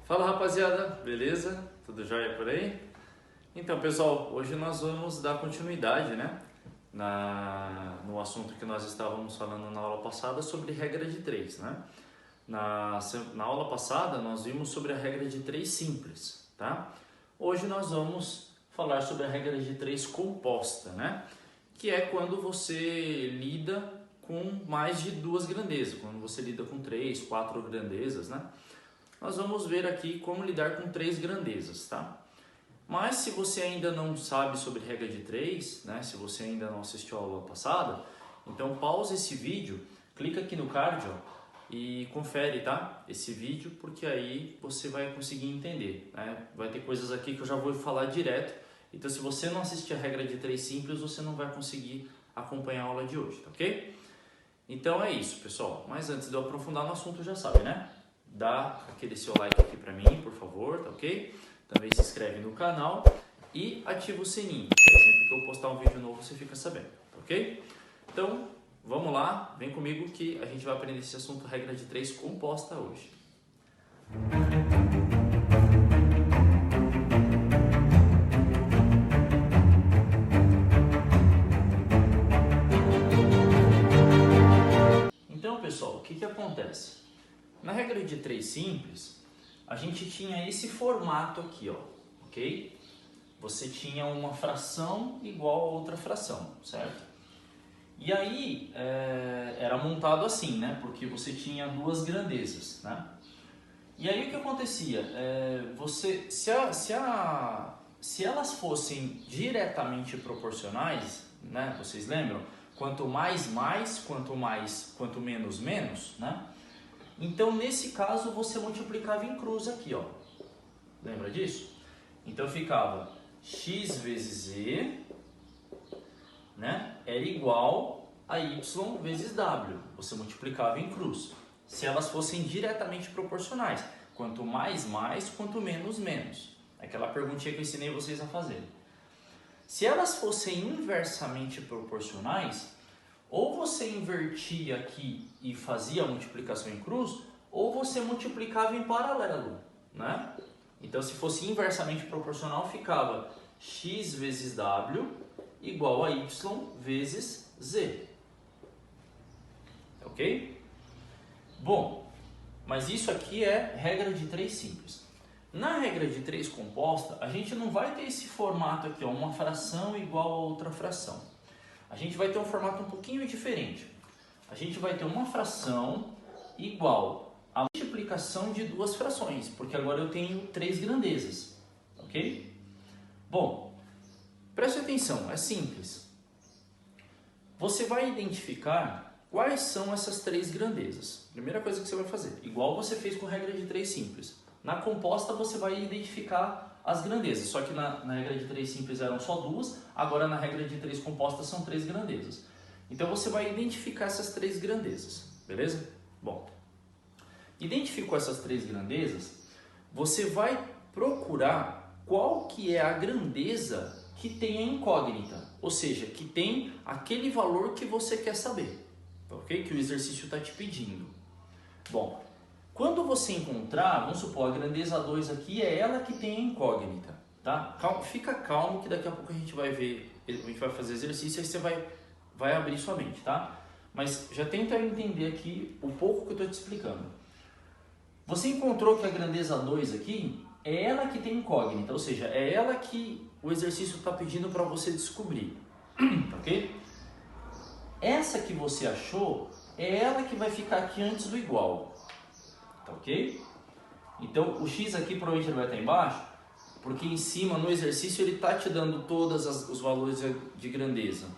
Fala rapaziada, beleza? Tudo jóia por aí? Então pessoal, hoje nós vamos dar continuidade, né? No assunto que nós estávamos falando na aula passada sobre regra de 3, né? Na aula passada nós vimos sobre a regra de 3 simples, tá? Hoje nós vamos falar sobre a regra de 3 composta, né? Que é quando você lida com mais de duas grandezas, quando você lida com 3, 4 grandezas, né? Nós vamos ver aqui como lidar com 3 grandezas, tá? Mas se você ainda não sabe sobre regra de 3, né? Se você ainda não assistiu a aula passada, então pausa esse vídeo, clica aqui no card, ó, e confere, tá? Esse vídeo, porque aí você vai conseguir entender, né? Vai ter coisas aqui que eu já vou falar direto, então se você não assistir a regra de 3 simples, você não vai conseguir acompanhar a aula de hoje, tá ok? Então é isso, pessoal. Mas antes de eu aprofundar no assunto, já sabe, né? Dá aquele seu like aqui pra mim, por favor, tá ok? Também se inscreve no canal e ativa o sininho, que aí sempre que eu postar um vídeo novo você fica sabendo, tá ok? Então, vamos lá, vem comigo que a gente vai aprender esse assunto regra de 3 composta hoje. Então, pessoal, o que acontece? Na regra de 3 simples, a gente tinha esse formato aqui, ó, ok? Você tinha uma fração igual a outra fração, certo? E aí, era montado assim, né? Porque você tinha duas grandezas, né? E aí o que acontecia? Se elas fossem diretamente proporcionais, né? Vocês lembram? Quanto mais, quanto menos, menos, né? Então, nesse caso, você multiplicava em cruz aqui, ó. Lembra disso? Então, ficava x vezes z, né? Era igual a y vezes w. Você multiplicava em cruz. Se elas fossem diretamente proporcionais. Quanto mais, quanto menos, menos. Aquela perguntinha que eu ensinei vocês a fazer. Se elas fossem inversamente proporcionais, ou você invertia aqui e fazia a multiplicação em cruz, ou você multiplicava em paralelo, né? Então, se fosse inversamente proporcional, ficava x vezes w igual a y vezes z. Ok? Bom, mas isso aqui é regra de 3 simples. Na regra de 3 composta, a gente não vai ter esse formato aqui, ó, uma fração igual a outra fração. A gente vai ter um formato um pouquinho diferente. A gente vai ter uma fração igual a multiplicação de duas frações, porque agora eu tenho 3 grandezas, ok? Bom, preste atenção, é simples. Você vai identificar quais são essas 3 grandezas. Primeira coisa que você vai fazer, igual você fez com a regra de 3 simples. Na composta você vai identificar as grandezas, só que na regra de 3 simples eram só 2, agora na regra de 3 composta são 3 grandezas. Então você vai identificar essas 3 grandezas, beleza? Bom, identificou essas 3 grandezas, você vai procurar qual que é a grandeza que tem a incógnita, ou seja, que tem aquele valor que você quer saber, ok? Que o exercício está te pedindo. Bom, quando você encontrar, vamos supor, a grandeza 2 aqui é ela que tem a incógnita, tá? Fica calmo que daqui a pouco a gente vai ver, a gente vai fazer exercício e aí você vai abrir sua mente, tá? Mas já tenta entender aqui o pouco que eu estou te explicando. Você encontrou que a grandeza 2 aqui é ela que tem incógnita, ou seja, é ela que o exercício está pedindo para você descobrir, ok? Essa que você achou é ela que vai ficar aqui antes do igual. Tá ok? Então o x aqui provavelmente ele vai estar embaixo, porque em cima no exercício ele está te dando todos os valores de grandeza.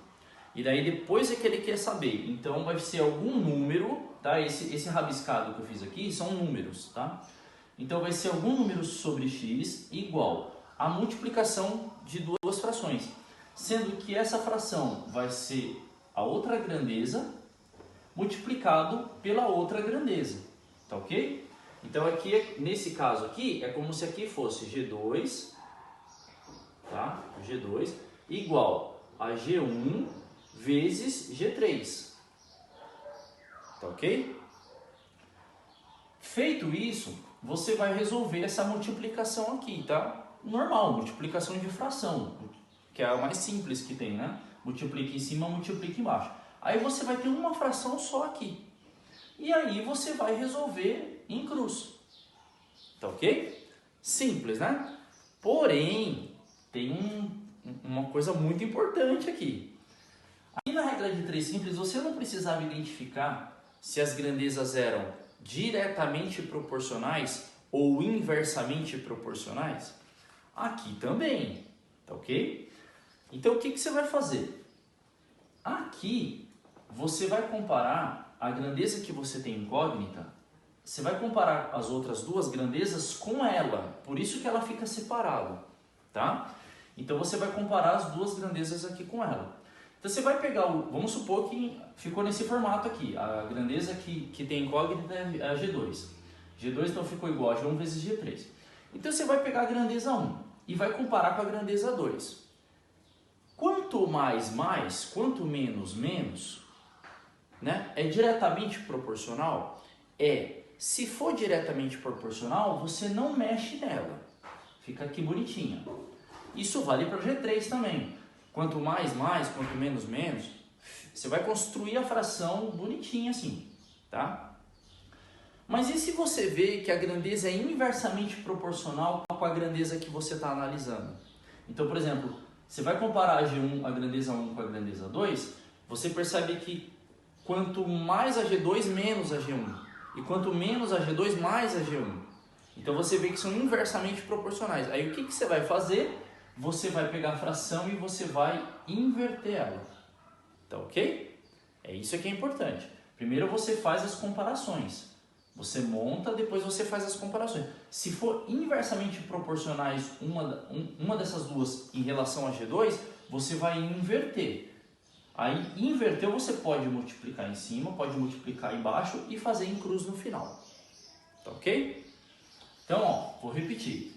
E daí depois é que ele quer saber. Então vai ser algum número, tá? Esse rabiscado que eu fiz aqui são números, tá? Então vai ser algum número sobre x igual a multiplicação de duas frações. Sendo que essa fração vai ser a outra grandeza multiplicado pela outra grandeza. Tá ok? Então aqui, nesse caso aqui, é como se aqui fosse G2, tá? G2 igual a G1 vezes G3. Tá ok? Feito isso, você vai resolver essa multiplicação aqui, tá? Normal, multiplicação de fração, que é a mais simples que tem, né? Multiplica em cima, multiplica embaixo. Aí você vai ter uma fração só aqui. E aí você vai resolver em cruz. Tá ok? Simples, né? Porém, tem uma coisa muito importante aqui. Aqui na regra de 3 simples, você não precisava identificar se as grandezas eram diretamente proporcionais ou inversamente proporcionais. Aqui também, tá ok? Então o que você vai fazer? Aqui você vai comparar a grandeza que você tem incógnita, você vai comparar as outras duas grandezas com ela, por isso que ela fica separada, tá? Então você vai comparar as duas grandezas aqui com ela. Então você vai pegar, vamos supor que ficou nesse formato aqui, a grandeza que tem incógnita é a G2. G2 então ficou igual a G1 vezes G3. Então você vai pegar a grandeza 1 e vai comparar com a grandeza 2. Quanto mais, quanto menos, menos, né? É diretamente proporcional? É. Se for diretamente proporcional, você não mexe nela. Fica aqui bonitinha. Isso vale para o G3 também. Quanto mais, quanto menos, menos. Você vai construir a fração bonitinha assim, tá? Mas e se você vê que a grandeza é inversamente proporcional com a grandeza que você está analisando? Então, por exemplo, você vai comparar a G1, a grandeza 1 com a grandeza 2, você percebe que quanto mais a G2, menos a G1. E quanto menos a G2, mais a G1. Então você vê que são inversamente proporcionais. Aí o que você vai fazer? Você vai pegar a fração e você vai inverter ela. Tá ok? É isso que é importante. Primeiro você faz as comparações. Você monta, depois você faz as comparações. Se for inversamente proporcionais uma dessas duas em relação a G2, você vai inverter. Aí, inverteu, você pode multiplicar em cima, pode multiplicar embaixo e fazer em cruz no final. Tá ok? Então, ó, vou repetir.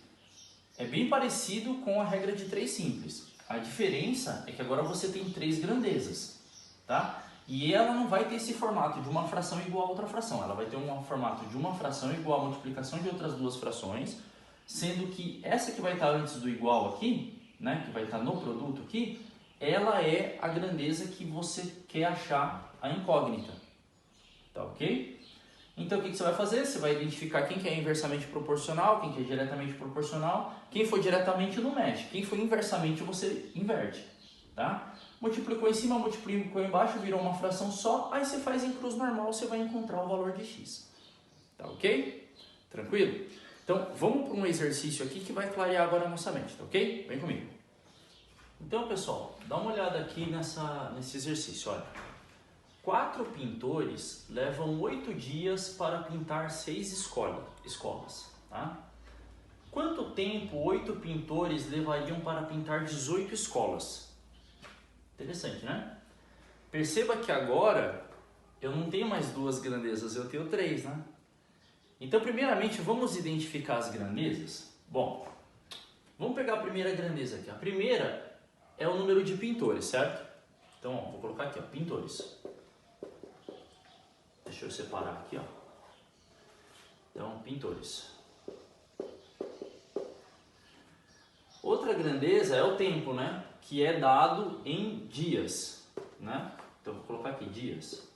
É bem parecido com a regra de 3 simples. A diferença é que agora você tem 3 grandezas, tá? E ela não vai ter esse formato de uma fração igual a outra fração. Ela vai ter um formato de uma fração igual a multiplicação de outras duas frações, sendo que essa que vai estar antes do igual aqui, né, que vai estar no produto aqui, ela é a grandeza que você quer achar a incógnita, tá ok? Então o que você vai fazer? Você vai identificar quem que é inversamente proporcional, quem que é diretamente proporcional. Quem for diretamente não mexe, quem for inversamente você inverte, tá? Multiplicou em cima, multiplicou embaixo, virou uma fração só, aí você faz em cruz normal, você vai encontrar o valor de x, tá ok? Tranquilo? Então vamos para um exercício aqui que vai clarear agora a nossa mente, tá ok? Vem comigo. Então, pessoal, dá uma olhada aqui nesse exercício. Olha, 4 pintores levam 8 dias para pintar 6 escolas. Tá? Quanto tempo 8 pintores levariam para pintar 18 escolas? Interessante, né? Perceba que agora eu não tenho mais 2 grandezas, eu tenho 3, né? Então, primeiramente, vamos identificar as grandezas? Bom, vamos pegar a primeira grandeza aqui. A primeira é o número de pintores, certo? Então, ó, vou colocar aqui, ó, pintores. Deixa eu separar aqui, ó. Então, pintores. Outra grandeza é o tempo, né? Que é dado em dias, né? Então, vou colocar aqui, dias.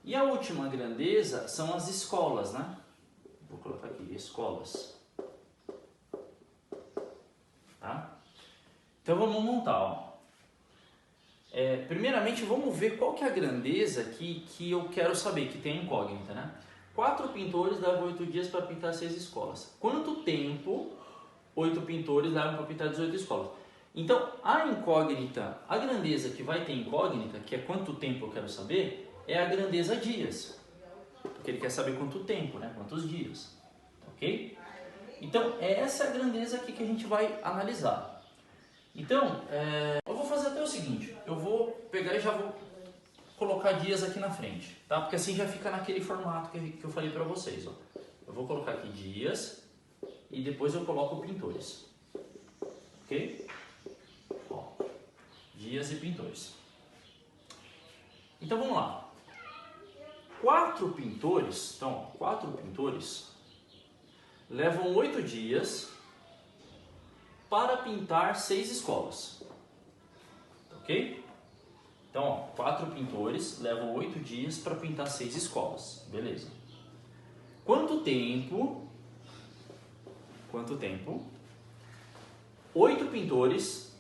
E a última grandeza são as escolas, né? Vou colocar aqui, escolas. Tá? Então vamos montar, ó. Primeiramente vamos ver qual que é a grandeza que eu quero saber, que tem a incógnita, né? 4 pintores levam 8 dias para pintar 6 escolas. Quanto tempo 8 pintores levam para pintar 18 escolas? Então a incógnita, a grandeza que vai ter incógnita, que é quanto tempo eu quero saber, é a grandeza dias. Porque ele quer saber quanto tempo, né? Quantos dias. Ok? Então essa é a grandeza aqui que a gente vai analisar. Então, eu vou fazer até o seguinte, eu vou pegar e já vou colocar dias aqui na frente, tá? Porque assim já fica naquele formato que eu falei para vocês, ó. Eu vou colocar aqui dias e depois eu coloco pintores, ok? Ó, dias e pintores. Então vamos lá. 4 pintores, então 4 pintores levam 8 dias para pintar 6 escolas, ok? Então, ó, 4 pintores levam 8 dias para pintar 6 escolas, beleza. Quanto tempo 8 pintores,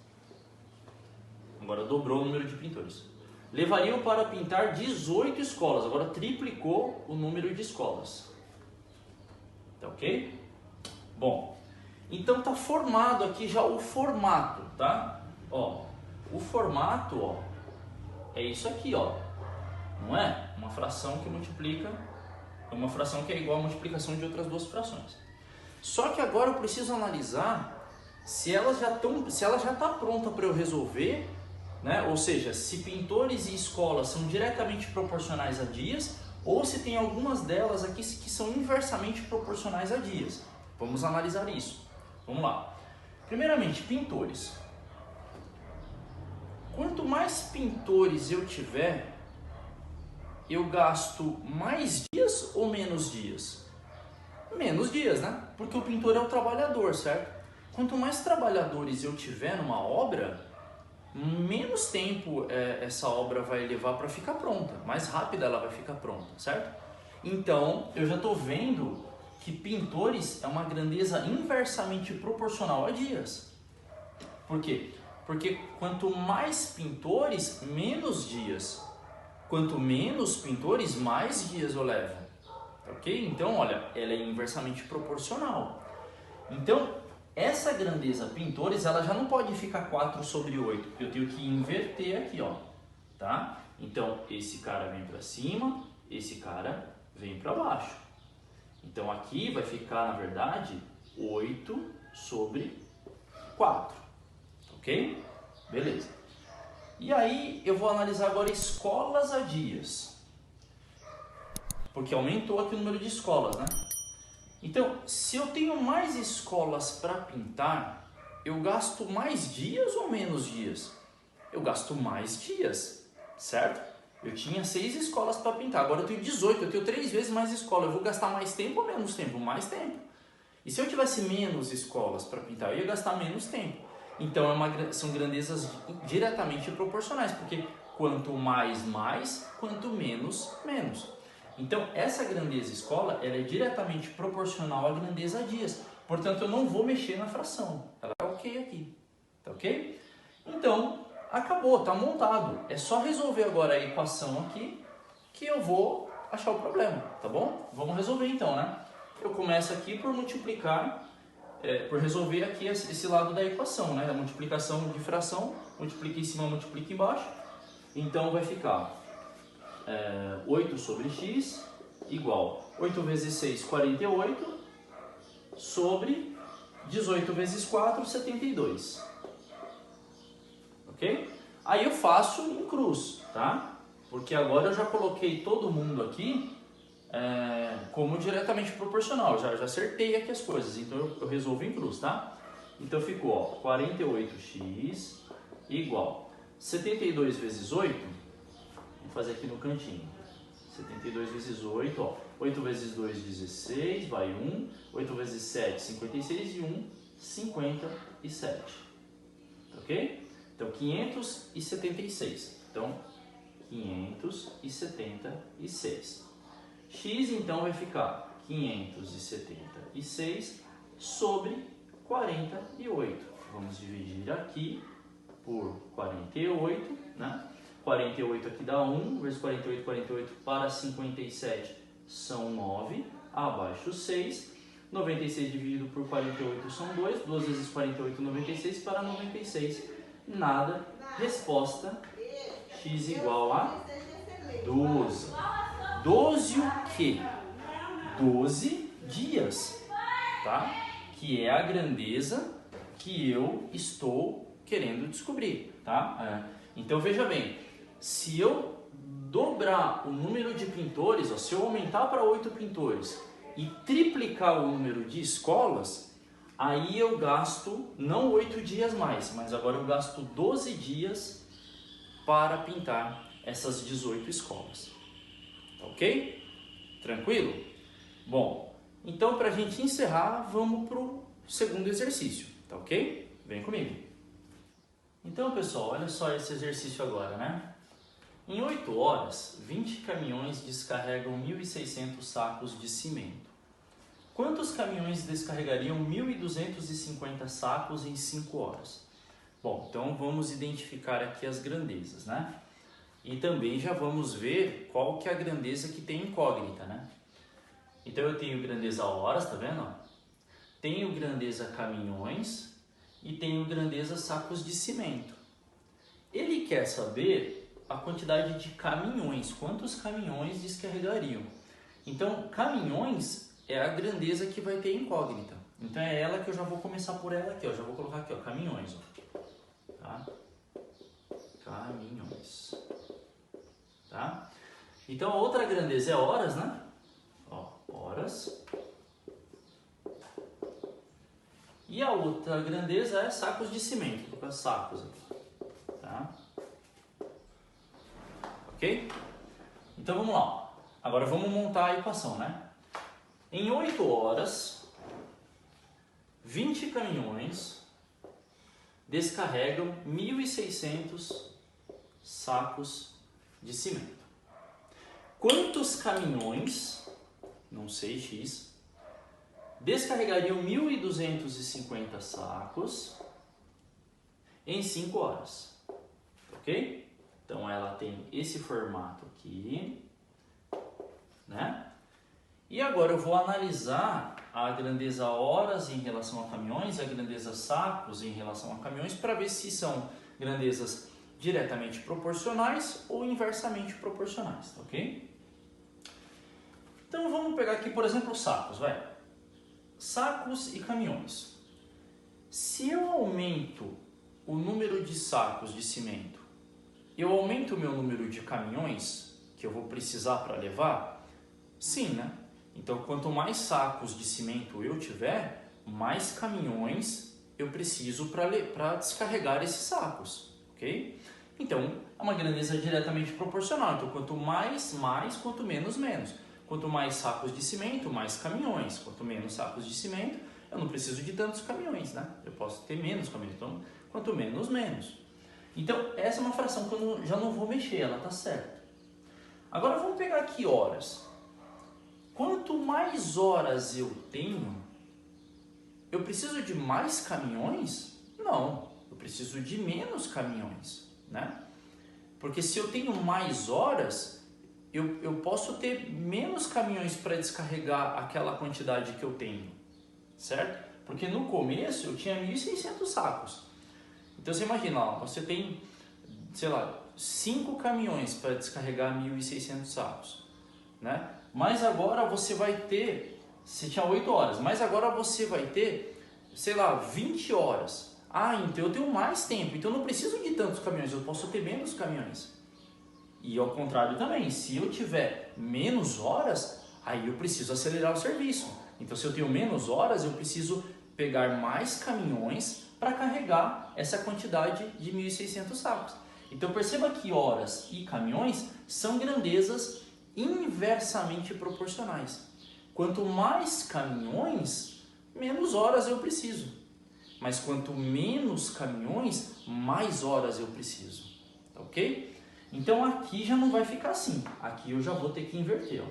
agora dobrou o número de pintores, levariam para pintar 18 escolas, agora triplicou o número de escolas, tá ok? Bom, então tá formado aqui já o formato, tá? Ó, o formato, ó, é isso aqui, ó, não é? Uma fração que multiplica, é uma fração que é igual à multiplicação de outras duas frações. Só que agora eu preciso analisar se ela já está pronta para eu resolver, né? Ou seja, se pintores e escolas são diretamente proporcionais a dias ou se tem algumas delas aqui que são inversamente proporcionais a dias. Vamos analisar isso. Vamos lá. Primeiramente, pintores. Quanto mais pintores eu tiver, eu gasto mais dias ou menos dias? Menos dias, né? Porque o pintor é o trabalhador, certo? Quanto mais trabalhadores eu tiver numa obra, menos tempo essa obra vai levar para ficar pronta. Mais rápida ela vai ficar pronta, certo? Então, eu já estou vendo que pintores é uma grandeza inversamente proporcional a dias. Por quê? Porque quanto mais pintores, menos dias. Quanto menos pintores, mais dias eu levo. Ok? Então, olha, ela é inversamente proporcional. Então, essa grandeza pintores, ela já não pode ficar 4 sobre 8, porque eu tenho que inverter aqui, ó, tá? Então, esse cara vem para cima, esse cara vem para baixo. Então, aqui vai ficar, na verdade, 8 sobre 4, ok? Beleza. E aí, eu vou analisar agora escolas a dias, porque aumentou aqui o número de escolas, né? Então, se eu tenho mais escolas para pintar, eu gasto mais dias ou menos dias? Eu gasto mais dias, certo? Eu tinha 6 escolas para pintar, agora eu tenho 18, eu tenho 3 vezes mais escola. Eu vou gastar mais tempo ou menos tempo? Mais tempo. E se eu tivesse menos escolas para pintar, eu ia gastar menos tempo. Então, são grandezas diretamente proporcionais, porque quanto mais, quanto menos, menos. Então, essa grandeza escola, ela é diretamente proporcional à grandeza dias. Portanto, eu não vou mexer na fração. Ela é ok aqui. Tá ok? Então, acabou, tá montado. É só resolver agora a equação aqui que eu vou achar o problema, tá bom? Vamos resolver então, né? Eu começo aqui por multiplicar, por resolver aqui esse lado da equação, né? A multiplicação de fração, multiplica em cima, multiplica embaixo. Então, vai ficar 8 sobre x igual 8 vezes 6, 48, sobre 18 vezes 4, 72. Ok? Aí eu faço em cruz, tá? Porque agora eu já coloquei todo mundo aqui como diretamente proporcional. Já acertei aqui as coisas, então eu resolvo em cruz, tá? Então ficou, ó, 48x igual 72 vezes 8. Vou fazer aqui no cantinho. 72 vezes 8, ó. 8 vezes 2, 16, vai 1. 8 vezes 7, 56 e 1, 57. Ok? Então, 576. Então, 576. X, então, vai ficar 576 sobre 48. Vamos dividir aqui por 48, né? 48 aqui dá 1, vezes 48, 48 para 57 são 9, abaixo 6, 96 dividido por 48 são 2, 2 vezes 48, 96 para 96, nada, resposta, x igual a 12. 12 o quê? 12 dias, tá? Que é a grandeza que eu estou querendo descobrir, tá? Então veja bem, se eu dobrar o número de pintores, ó, se eu aumentar para 8 pintores e triplicar o número de escolas, aí eu gasto não 8 dias mais, mas agora eu gasto 12 dias para pintar essas 18 escolas. ok? Tranquilo? Bom, então para a gente encerrar, vamos para o segundo exercício, tá ok? Vem comigo. Então, pessoal, olha só esse exercício agora, né? Em 8 horas, 20 caminhões descarregam 1.600 sacos de cimento. Quantos caminhões descarregariam 1.250 sacos em 5 horas? Bom, então vamos identificar aqui as grandezas, né? E também já vamos ver qual que é a grandeza que tem incógnita, né? Então eu tenho grandeza horas, tá vendo? Tenho grandeza caminhões e tenho grandeza sacos de cimento. Ele quer saber a quantidade de caminhões, quantos caminhões descarregariam. Então, caminhões é a grandeza que vai ter incógnita. Então é ela que eu já vou começar por ela aqui, ó. Já vou colocar aqui, ó, caminhões, ó. Tá? Caminhões. Tá? Então a outra grandeza é horas, né? Ó, horas. E a outra grandeza é sacos de cimento. Vou colocar sacos aqui. Tá? Ok? Então vamos lá. Agora vamos montar a equação, né? Em 8 horas, 20 caminhões descarregam 1.600 sacos de cimento. Quantos caminhões, não sei X, descarregariam 1.250 sacos em 5 horas? Ok? Então ela tem esse formato aqui, né? E agora eu vou analisar a grandeza horas em relação a caminhões, a grandeza sacos em relação a caminhões, para ver se são grandezas diretamente proporcionais ou inversamente proporcionais, tá ok? Então vamos pegar aqui, por exemplo, sacos, vai. Sacos e caminhões. Se eu aumento o número de sacos de cimento, eu aumento o meu número de caminhões que eu vou precisar para levar? Sim, né? Então, quanto mais sacos de cimento eu tiver, mais caminhões eu preciso para descarregar esses sacos, ok? Então, é uma grandeza diretamente proporcional. Então, quanto mais, quanto menos, menos. Quanto mais sacos de cimento, mais caminhões. Quanto menos sacos de cimento, eu não preciso de tantos caminhões, né? Eu posso ter menos caminhões. Então, quanto menos, menos. Então, essa é uma fração que eu já não vou mexer, ela está certa. Agora, vamos pegar aqui horas. Quanto mais horas eu tenho, eu preciso de mais caminhões? Não, eu preciso de menos caminhões, né? Porque se eu tenho mais horas, eu posso ter menos caminhões para descarregar aquela quantidade que eu tenho, certo? Porque no começo eu tinha 1.600 sacos. Então você imagina, ó, você tem, sei lá, 5 caminhões para descarregar 1.600 sacos, né? Mas agora você vai ter, você tinha 8 horas, mas agora você vai ter, sei lá, 20 horas. Ah, então eu tenho mais tempo, então eu não preciso de tantos caminhões, eu posso ter menos caminhões. E ao contrário também, se eu tiver menos horas, aí eu preciso acelerar o serviço. Então se eu tenho menos horas, eu preciso pegar mais caminhões para carregar essa quantidade de 1.600 sacos. Então perceba que horas e caminhões são grandezas inversamente proporcionais. Quanto mais caminhões, menos horas eu preciso. Mas quanto menos caminhões, mais horas eu preciso. Tá ok? Então aqui já não vai ficar assim. Aqui eu já vou ter que inverter, ó.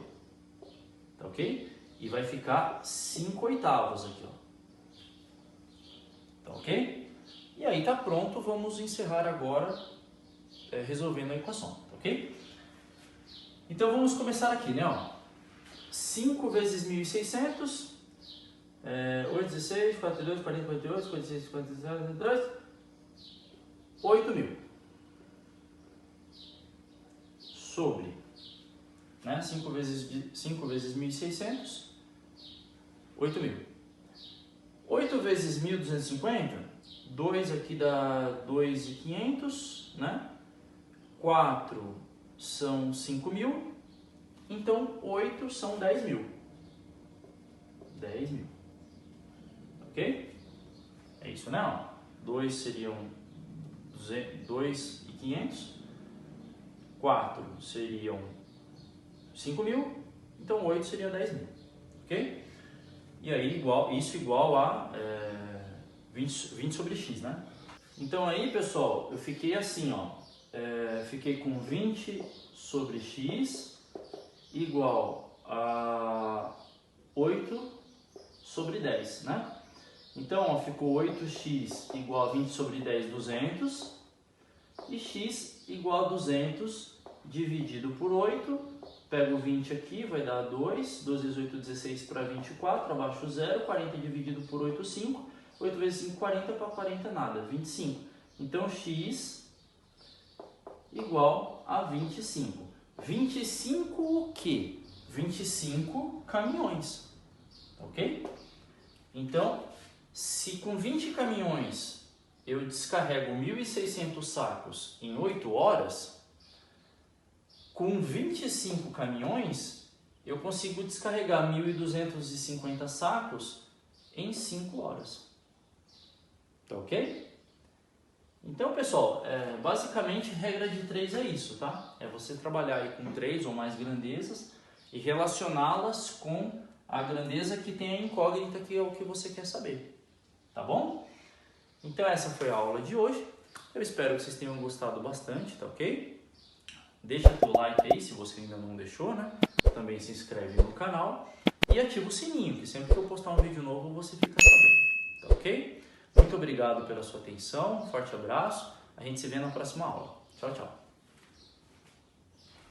Tá ok? E vai ficar 5/8 aqui, ó. Tá ok? E aí tá pronto, vamos encerrar agora resolvendo a equação, tá ok? Então vamos começar aqui, né? Ó. 5 vezes 1.600, 8, 16, 42, 40, 48, 56, 57, 52, 8.000. Sobre, né? 5 vezes 1.600, 8.000. 8 vezes 1.250, 2 aqui dá 2.500, né? 4 são 5.000, então 8 são 10.000. 10.000. Ok? É isso, né? 2 seriam 2.500. 4 seriam 5.000, então 8 seria 10.000, ok? E aí isso igual a 20 sobre x, né? Então aí, pessoal, eu fiquei assim, ó, fiquei com 20 sobre x igual a 8 sobre 10, né? Então, ó, ficou 8x igual a 20 sobre 10, 200, e x igual a 200 dividido por 8, pego o 20 aqui, vai dar 2, 2 vezes 8, 16 para 24, abaixo 0, 40 dividido por 8, 5, 8 vezes 5, 40, para 40 nada, 25. Então, x igual a 25. 25 o quê? 25 caminhões, ok? Então, se com 20 caminhões eu descarrego 1.600 sacos em 8 horas, com 25 caminhões eu consigo descarregar 1.250 sacos em 5 horas. Tá ok? Então, pessoal, basicamente regra de 3 é isso, tá? É você trabalhar aí com 3 ou mais grandezas e relacioná-las com a grandeza que tem a incógnita, que é o que você quer saber, tá bom? Então essa foi a aula de hoje, eu espero que vocês tenham gostado bastante, tá ok? Deixa teu like aí se você ainda não deixou, né? Também se inscreve no canal e ativa o sininho, que sempre que eu postar um vídeo novo você fica sabendo, tá ok? Muito obrigado pela sua atenção, um forte abraço, a gente se vê na próxima aula. Tchau, tchau!